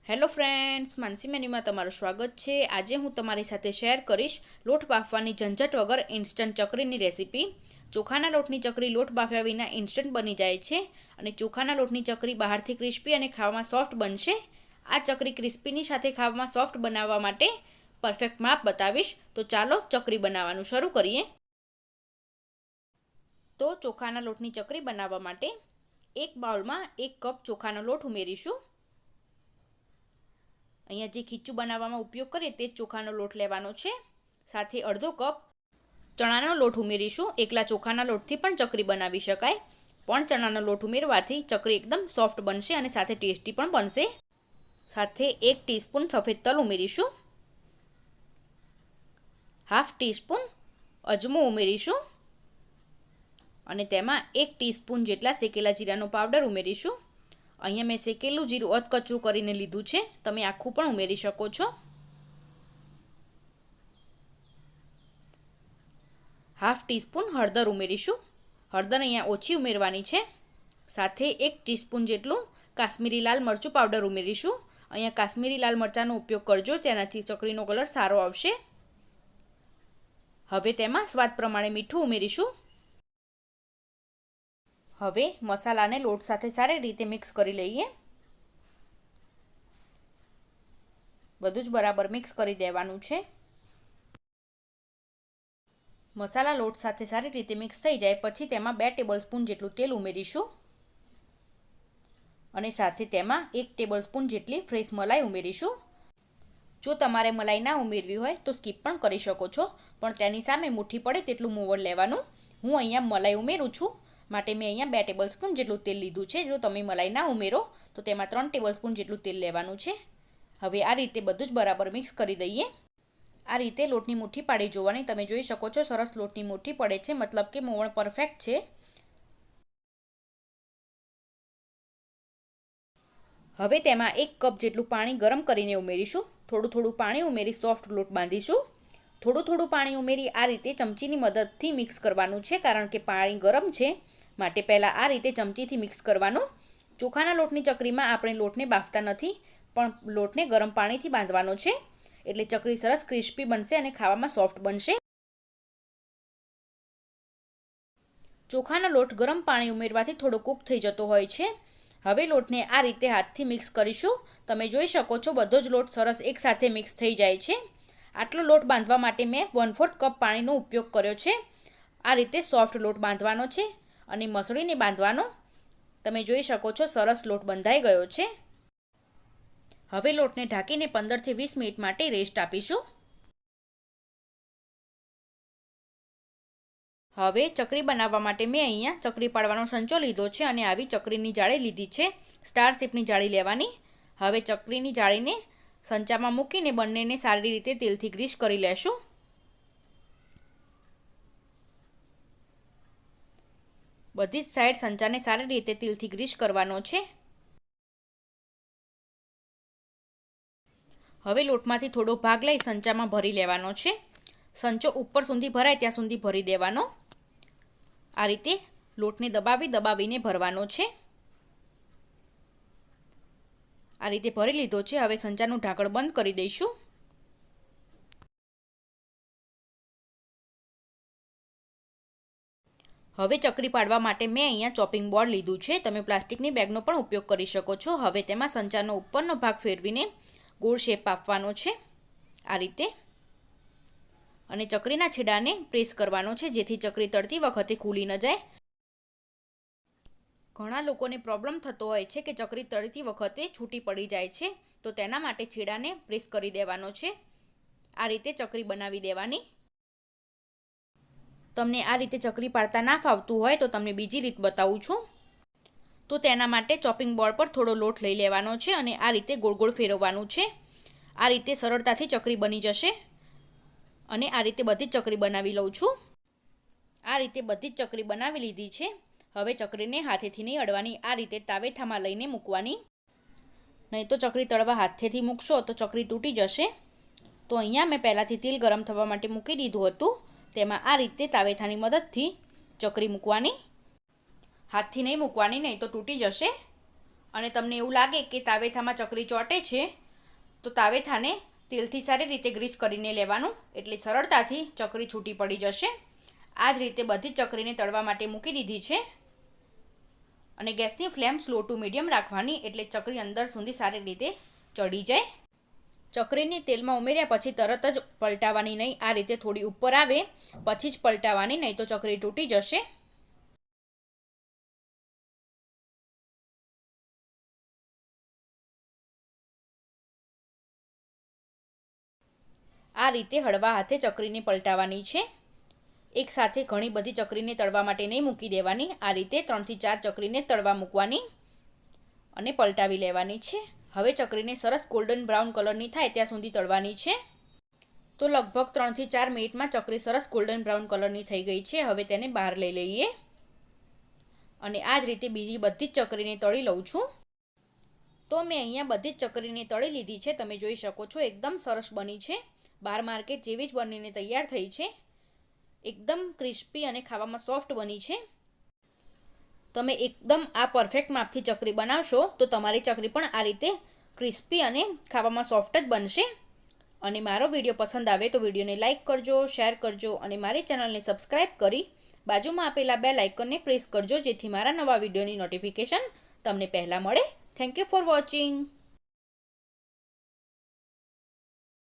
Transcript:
Hello friends, માનસી મેન્યુમાં તમારું સ્વાગત છે। આજે હું તમારી સાથે શેર કરીશ લોટ બાફવાની ઝંઝટ વગર ઇન્સ્ટન્ટ ચકરીની રેસીપી। ચોખાના લોટની ચકરી લોટ બાફ્યા વિના ઇન્સ્ટન્ટ બની જાય છે અને ચોખાના લોટની ચકરી બહારથી ક્રિસ્પી અને ખાવામાં સોફ્ટ બનશે। આ ચકરી ક્રિસ્પીની સાથે ખાવામાં સોફ્ટ બનાવવા માટે પરફેક્ટ માપ બતાવીશ। તો ચાલો ચકરી બનાવવાનું શરૂ કરીએ। તો ચોખાના લોટની ચકરી બનાવવા માટે એક બાઉલમાં 1 કપ ચોખાનો લોટ ઉમેરીશું। અહીંયા જે ખીચું બનાવવામાં ઉપયોગ કરીએ તે ચોખાનો લોટ લેવાનો છે। સાથે અડધો કપ ચણાનો લોટ ઉમેરીશું। એકલા ચોખાના લોટથી પણ ચકરી બનાવી શકાય, પણ ચણાનો લોટ ઉમેરવાથી ચકરી એકદમ સોફ્ટ બનશે અને સાથે ટેસ્ટી પણ બનશે। સાથે 1 ટીસ્પૂન સફેદ તલ ઉમેરીશું, હાફ ટીસ્પૂન અજમો ઉમેરીશું અને તેમાં 1 ટીસ્પૂન જેટલા શેકેલા જીરાનો પાવડર ઉમેરીશું। અહીંયા મેં શેકેલું જીરું અધકચરું કરીને લીધું છે, તમે આખું પણ ઉમેરી શકો છો। હાફ ટીસ્પૂન હળદર ઉમેરીશું, હળદર અહીંયા ઓછી ઉમેરવાની છે। સાથે 1 ટીસ્પૂન જેટલું કાશ્મીરી લાલ મરચું પાવડર ઉમેરીશું। અહીંયા કાશ્મીરી લાલ મરચાંનો ઉપયોગ કરજો, તેનાથી ચકરીનો કલર સારો આવશે। હવે તેમાં સ્વાદ પ્રમાણે મીઠું ઉમેરીશું। હવે મસાલાને લોટ સાથે સારી રીતે મિક્સ કરી લઈએ। બધું જ બરાબર મિક્સ કરી દેવાનું છે। મસાલા લોટ સાથે સારી રીતે મિક્સ થઈ જાય પછી તેમાં 2 ટેબલસ્પૂન જેટલું તેલ ઉમેરીશું અને સાથે તેમાં 1 ટેબલસ્પૂન જેટલી ફ્રેશ મલાઈ ઉમેરીશું। જો તમારે મલાઈ ના ઉમેરવી હોય તો સ્કીપ પણ કરી શકો છો, પણ તેની સામે મુઠ્ઠી પડે તેટલું મોવર લેવાનું। હું અહીંયા મલાઈ ઉમેરું છું, માટે મેં અહીંયા 2 ટેબલસ્પૂન જેટલું તેલ લીધું છે। જો તમે મલાઈ ના ઉમેરો તો તેમાં 3 ટેબલસ્પૂન જેટલું તેલ લેવાનું છે। હવે આ રીતે બધું જ બરાબર મિક્સ કરી દઈએ। આ રીતે લોટની મુઠ્ઠી પાડી જોવાની, તમે જોઈ શકો છો સરસ લોટની મુઠ્ઠી પડે છે, મતલબ કે મોવણ પરફેક્ટ છે। હવે તેમાં 1 કપ જેટલું પાણી ગરમ કરીને ઉમેરીશું। થોડું થોડું પાણી ઉમેરી સોફ્ટ લોટ બાંધીશું। થોડું થોડું પાણી ઉમેરી આ રીતે ચમચીની મદદથી મિક્સ કરવાનું છે, કારણ કે પાણી ગરમ છે, માટે પહેલાં આ રીતે ચમચીથી મિક્સ કરવાનું। ચોખાના લોટની ચકરીમાં આપણે લોટને બાફતા નથી, પણ લોટને ગરમ પાણીથી બાંધવાનો છે, એટલે ચકરી સરસ ક્રિસ્પી બનશે અને ખાવામાં સોફ્ટ બનશે। ચોખાનો લોટ ગરમ પાણી ઉમેરવાથી થોડો કૂક થઈ જતો હોય છે। હવે લોટને આ રીતે હાથથી મિક્સ કરીશું। તમે જોઈ શકો છો બધો જ લોટ સરસ એકસાથે મિક્સ થઈ જાય છે। આટલો લોટ બાંધવા માટે મેં 1/4 કપ પાણીનો ઉપયોગ કર્યો છે। આ રીતે સોફ્ટ લોટ બાંધવાનો છે અને મસળીને બાંધવાનો। તમે જોઈ શકો છો સરસ લોટ બંધાઈ ગયો છે। હવે લોટને ઢાંકીને 15 થી 20 મિનિટ માટે રેસ્ટ આપીશું। હવે ચકરી બનાવવા માટે મેં અહીંયા ચકરી પાડવાનો સંચો લીધો છે અને આવી ચકરીની જાળી લીધી છે। સ્ટાર શેપની જાળી લેવાની। હવે ચકરીની જાળીને સંચામાં મૂકીને બંનેને સારી રીતે તેલથી ગ્રીસ કરી લેશું। બધી જ સાઈડ સંચાને સારી રીતે તેલથી ગ્રીસ કરવાનો છે। હવે લોટમાંથી થોડો ભાગ લઈ સંચામાં ભરી લેવાનો છે। સંચો ઉપર સુધી ભરાય ત્યાં સુધી ભરી દેવાનો। આ રીતે લોટને દબાવીને ભરવાનો છે। આ રીતે ભરી લીધો છે। હવે સંચાનું ઢાંકણ બંધ કરી દઈશું। હવે ચકરી પાડવા માટે મેં અહીંયા ચોપિંગ બોર્ડ લીધું છે, તમે પ્લાસ્ટિકની બેગનો પણ ઉપયોગ કરી શકો છો। હવે તેમાં સંચાનો ઉપરનો ભાગ ફેરવીને ગોળ શેપ આપવાનો છે આ રીતે, અને ચકરીના છેડાને પ્રેસ કરવાનો છે, જેથી ચકરી તળતી વખતે ખુલી ન જાય। ઘણા લોકોને પ્રોબ્લેમ થતો હોય છે કે ચકરી તળતી વખતે છૂટી પડી જાય છે, તો તેના માટે છેડાને પ્રેસ કરી દેવાનો છે। આ રીતે ચકરી બનાવી દેવાની। તમને આ રીતે ચકરી પાડતા ના ફાવતું હોય તો તમને બીજી રીત બતાવું છું। તો તેના માટે ચોપિંગ બોર્ડ પર થોડો લોટ લઈ લેવાનો છે અને આ રીતે ગોળ ગોળ ફેરવવાનું છે। આ રીતે સરળતાથી ચકરી બની જશે અને આ રીતે બધી જ ચકરી બનાવી લઉં છું। આ રીતે બધી જ ચકરી બનાવી લીધી છે। હવે ચકરીને હાથેથી નહીં અડવાની, આ રીતે તાવેથામાં લઈને મૂકવાની, નહીં તો ચકરી તળવા હાથેથી મૂકશો તો ચકરી તૂટી જશે। તો અહીંયા મેં પહેલાંથી તેલ ગરમ થવા માટે મૂકી દીધું હતું, તેમાં આ રીતે તાવેથાની મદદથી ચકરી મૂકવાની, હાથથી નહીં મૂકવાની, નહીં તો તૂટી જશે। અને તમને એવું લાગે કે તાવેથામાં ચકરી ચોંટે છે તો તાવેથાને તેલથી સારી રીતે ગ્રીસ કરીને લેવાનું, એટલે સરળતાથી ચકરી છૂટી પડી જશે. આ જ રીતે બધી જ ચકરીને તળવા માટે મૂકી દીધી છે અને ગેસની ફ્લેમ સ્લો ટુ મીડિયમ રાખવાની, એટલે ચકરી અંદર સુધી સારી રીતે ચડી જાય. ચકરીને તેલમાં ઉમેર્યા પછી તરત જ પલટાવવાની નહીં. આ રીતે થોડી ઉપર આવે પછી જ પલટાવવાની, નહીં તો ચકરી તૂટી જશે. આ રીતે હળવા હાથે ચકરીને પલટાવવાની છે. એક સાથે ઘણી બધી ચકરીને તળવા માટે નહીં મૂકી દેવાની. આ રીતે 3 થી 4 ચકરીને તળવા મૂકવાની અને પલટાવી લેવાની છે. હવે ચકરીને સરસ ગોલ્ડન બ્રાઉન કલરની થાય ત્યાં સુધી તળવાની છે. તો લગભગ 3 થી 4 મિનિટમાં ચકરી સરસ ગોલ્ડન બ્રાઉન કલરની થઈ ગઈ છે. હવે તેને બહાર લઈ લઈએ અને આ જ રીતે બીજી બધી જ ચકરીને તળી લઉં છું. તો મેં અહીંયા બધી જ ચકરીને તળી લીધી છે. તમે જોઈ શકો છો એકદમ સરસ બની છે. બહાર માર્કેટ જેવી જ બનીને તૈયાર થઈ છે. એકદમ ક્રિસ્પી અને ખાવામાં સોફ્ટ બની છે. તમે એકદમ આ પરફેક્ટ માપથી ચકરી બનાવશો તો તમારી ચકરી પણ આ રીતે ક્રિસ્પી અને ખાવામાં સોફ્ટ જ બનશે. અને મારો વિડીયો પસંદ આવે તો વિડીયોને લાઇક કરજો, શેર કરજો અને મારી ચેનલને સબસ્ક્રાઈબ કરી બાજુમાં આપેલા બેલ આઇકનને પ્રેસ કરજો, જેથી મારા નવા વિડીયોની નોટિફિકેશન તમને પહેલાં મળે. Thank you for watching.